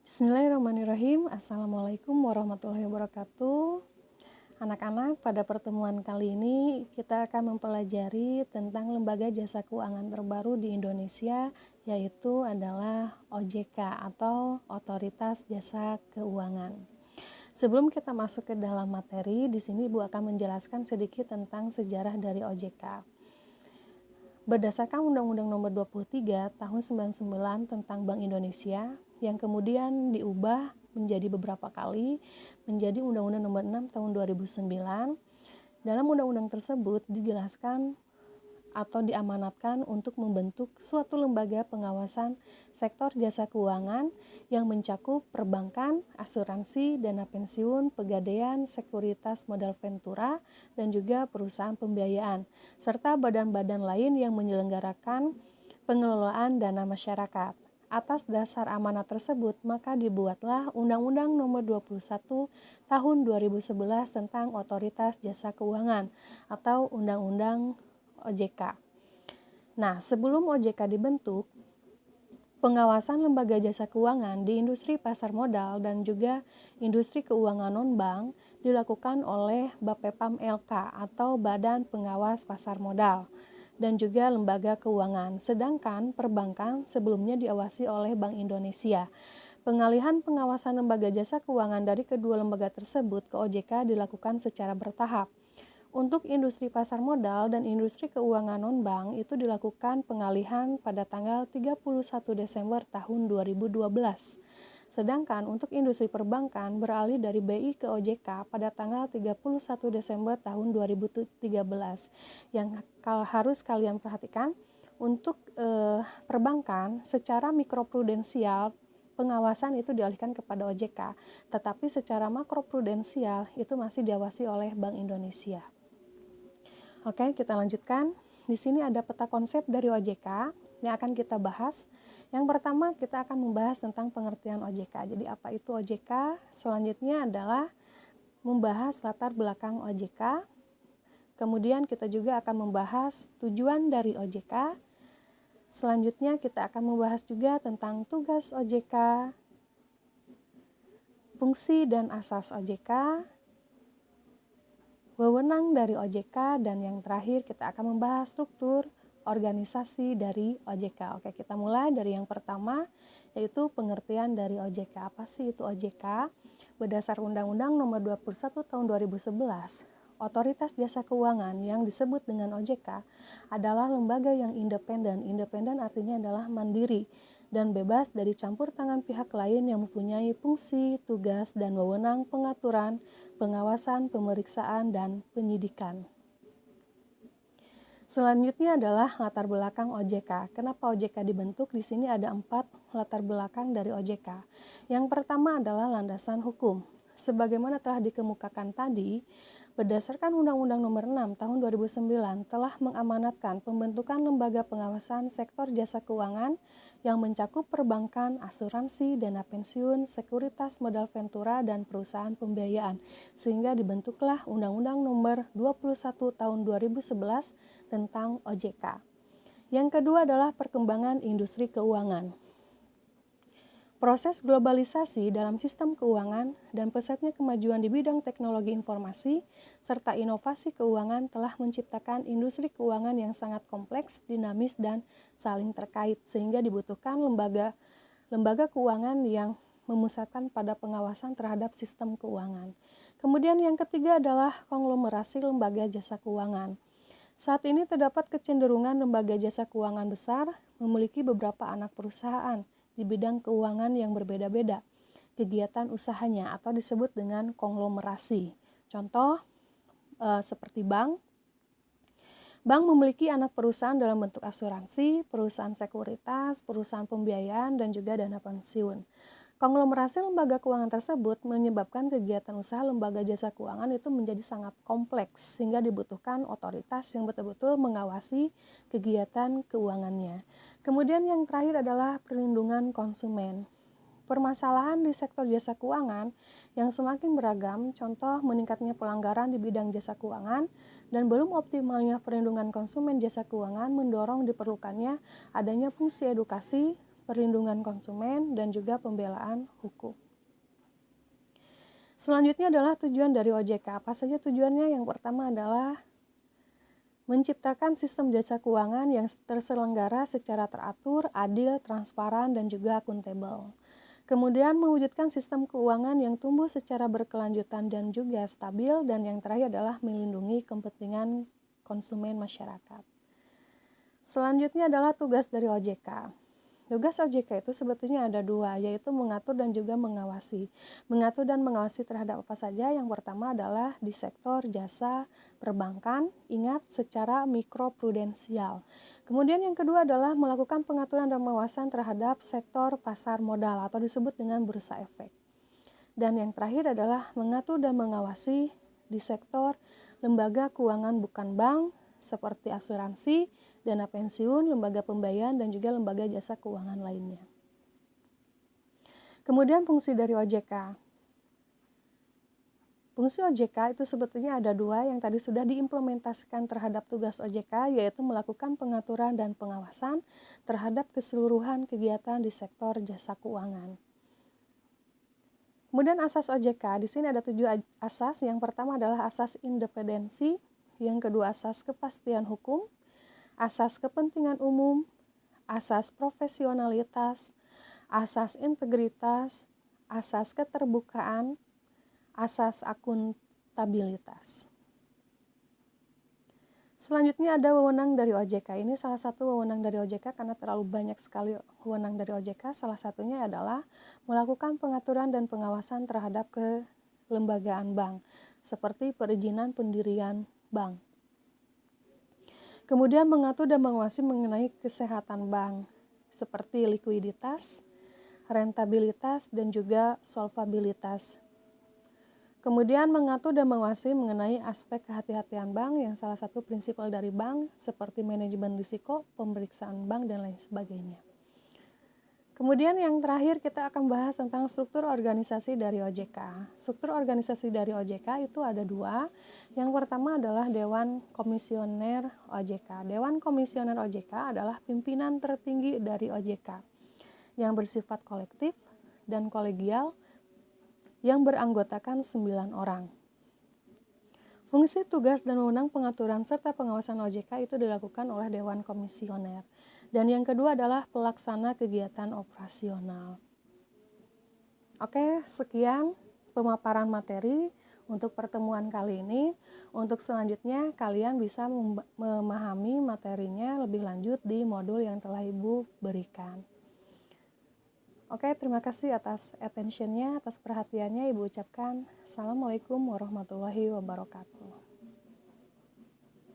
Bismillahirrahmanirrahim. Assalamualaikum warahmatullahi wabarakatuh. Anak-anak, pada pertemuan kali ini kita akan mempelajari tentang lembaga jasa keuangan terbaru di Indonesia, yaitu adalah OJK atau Otoritas Jasa Keuangan. Sebelum kita masuk ke dalam materi, di sini Ibu akan menjelaskan sedikit tentang sejarah dari OJK. Berdasarkan Undang-Undang Nomor 23 Tahun 99 tentang Bank Indonesia yang kemudian diubah menjadi beberapa kali menjadi Undang-Undang Nomor 6 Tahun 2009. Dalam undang-undang tersebut dijelaskan atau diamanatkan untuk membentuk suatu lembaga pengawasan sektor jasa keuangan yang mencakup perbankan, asuransi, dana pensiun, pegadaian, sekuritas modal ventura, dan juga perusahaan pembiayaan, serta badan-badan lain yang menyelenggarakan pengelolaan dana masyarakat. Atas dasar amanat tersebut, maka dibuatlah Undang-Undang Nomor 21 Tahun 2011 tentang Otoritas Jasa Keuangan atau Undang-Undang OJK. Nah, sebelum OJK dibentuk, pengawasan lembaga jasa keuangan di industri pasar modal dan juga industri keuangan non-bank dilakukan oleh Bapepam LK atau Badan Pengawas Pasar Modal dan juga lembaga keuangan, sedangkan perbankan sebelumnya diawasi oleh Bank Indonesia. Pengalihan pengawasan lembaga jasa keuangan dari kedua lembaga tersebut ke OJK dilakukan secara bertahap. Untuk industri pasar modal dan industri keuangan non-bank itu dilakukan pengalihan pada tanggal 31 Desember tahun 2012. Sedangkan untuk industri perbankan beralih dari BI ke OJK pada tanggal 31 Desember tahun 2013. Yang harus kalian perhatikan, untuk perbankan secara mikroprudensial pengawasan itu dialihkan kepada OJK, tetapi secara makroprudensial itu masih diawasi oleh Bank Indonesia. Oke, kita lanjutkan. Di sini ada peta konsep dari OJK yang akan kita bahas. Yang pertama, kita akan membahas tentang pengertian OJK. Jadi, apa itu OJK? Selanjutnya adalah membahas latar belakang OJK. Kemudian kita juga akan membahas tujuan dari OJK. Selanjutnya kita akan membahas juga tentang tugas OJK, fungsi dan asas OJK, wewenang dari OJK, dan yang terakhir kita akan membahas struktur organisasi dari OJK. Oke, kita mulai dari yang pertama, yaitu pengertian dari OJK. Apa sih itu OJK? Berdasar Undang-Undang Nomor 21 Tahun 2011, Otoritas Jasa Keuangan yang disebut dengan OJK adalah lembaga yang independen. Independen artinya adalah mandiri dan bebas dari campur tangan pihak lain yang mempunyai fungsi, tugas, dan wewenang pengaturan, pengawasan, pemeriksaan, dan penyidikan. Selanjutnya adalah latar belakang OJK. Kenapa OJK dibentuk? Di sini ada 4 latar belakang dari OJK. Yang pertama adalah landasan hukum. Sebagaimana telah dikemukakan tadi, berdasarkan Undang-Undang Nomor 6 Tahun 2009 telah mengamanatkan pembentukan lembaga pengawasan sektor jasa keuangan yang mencakup perbankan, asuransi, dana pensiun, sekuritas modal ventura, dan perusahaan pembiayaan, sehingga dibentuklah Undang-Undang Nomor 21 Tahun 2011 tentang OJK. Yang kedua adalah perkembangan industri keuangan. Proses globalisasi dalam sistem keuangan dan pesatnya kemajuan di bidang teknologi informasi serta inovasi keuangan telah menciptakan industri keuangan yang sangat kompleks, dinamis, dan saling terkait, sehingga dibutuhkan lembaga keuangan yang memusatkan pada pengawasan terhadap sistem keuangan. Kemudian yang ketiga adalah konglomerasi lembaga jasa keuangan. Saat ini terdapat kecenderungan lembaga jasa keuangan besar memiliki beberapa anak perusahaan di bidang keuangan yang berbeda-beda kegiatan usahanya atau disebut dengan konglomerasi. Contoh seperti bank. Bank memiliki anak perusahaan dalam bentuk asuransi, perusahaan sekuritas, perusahaan pembiayaan, dan juga dana pensiun. Konglomerasi lembaga keuangan tersebut menyebabkan kegiatan usaha lembaga jasa keuangan itu menjadi sangat kompleks sehingga dibutuhkan otoritas yang betul-betul mengawasi kegiatan keuangannya. Kemudian yang terakhir adalah perlindungan konsumen. Permasalahan di sektor jasa keuangan yang semakin beragam, contoh meningkatnya pelanggaran di bidang jasa keuangan dan belum optimalnya perlindungan konsumen jasa keuangan mendorong diperlukannya adanya fungsi edukasi, perlindungan konsumen, dan juga pembelaan hukum. Selanjutnya adalah tujuan dari OJK. Apa saja tujuannya? Yang pertama adalah menciptakan sistem jasa keuangan yang terselenggara secara teratur, adil, transparan, dan juga akuntabel. Kemudian mewujudkan sistem keuangan yang tumbuh secara berkelanjutan dan juga stabil, dan yang terakhir adalah melindungi kepentingan konsumen masyarakat. Selanjutnya adalah tugas dari OJK. Tugas OJK itu sebetulnya ada dua, yaitu mengatur dan juga mengawasi. Mengatur dan mengawasi terhadap apa saja? Yang pertama adalah di sektor jasa perbankan, ingat secara mikroprudensial. Kemudian yang kedua adalah melakukan pengaturan dan pengawasan terhadap sektor pasar modal atau disebut dengan bursa efek. Dan yang terakhir adalah mengatur dan mengawasi di sektor lembaga keuangan bukan bank seperti asuransi, dana pensiun, lembaga pembayaran, dan juga lembaga jasa keuangan lainnya. Kemudian fungsi dari OJK. Fungsi OJK itu sebetulnya ada dua yang tadi sudah diimplementasikan terhadap tugas OJK, yaitu melakukan pengaturan dan pengawasan terhadap keseluruhan kegiatan di sektor jasa keuangan. Kemudian asas OJK, di sini ada 7 asas. Yang pertama adalah asas independensi, yang kedua asas kepastian hukum, asas kepentingan umum, asas profesionalitas, asas integritas, asas keterbukaan, asas akuntabilitas. Selanjutnya ada wewenang dari OJK. Ini salah satu wewenang dari OJK karena terlalu banyak sekali wewenang dari OJK. Salah satunya adalah melakukan pengaturan dan pengawasan terhadap kelembagaan bank, seperti perizinan pendirian bank. Kemudian mengatur dan mengawasi mengenai kesehatan bank, seperti likuiditas, rentabilitas, dan juga solvabilitas. Kemudian mengatur dan mengawasi mengenai aspek kehati-hatian bank yang salah satu prinsipal dari bank seperti manajemen risiko, pemeriksaan bank, dan lain sebagainya. Kemudian yang terakhir kita akan bahas tentang struktur organisasi dari OJK. Struktur organisasi dari OJK itu ada dua. Yang pertama adalah Dewan Komisioner OJK. Dewan Komisioner OJK adalah pimpinan tertinggi dari OJK yang bersifat kolektif dan kolegial yang beranggotakan 9 orang. Fungsi, tugas, dan wewenang pengaturan serta pengawasan OJK itu dilakukan oleh Dewan Komisioner. Dan yang kedua adalah pelaksana kegiatan operasional. Oke, sekian pemaparan materi untuk pertemuan kali ini. Untuk selanjutnya kalian bisa memahami materinya lebih lanjut di modul yang telah Ibu berikan. Oke, terima kasih atas attention-nya, atas perhatiannya. Ibu ucapkan Assalamualaikum warahmatullahi wabarakatuh.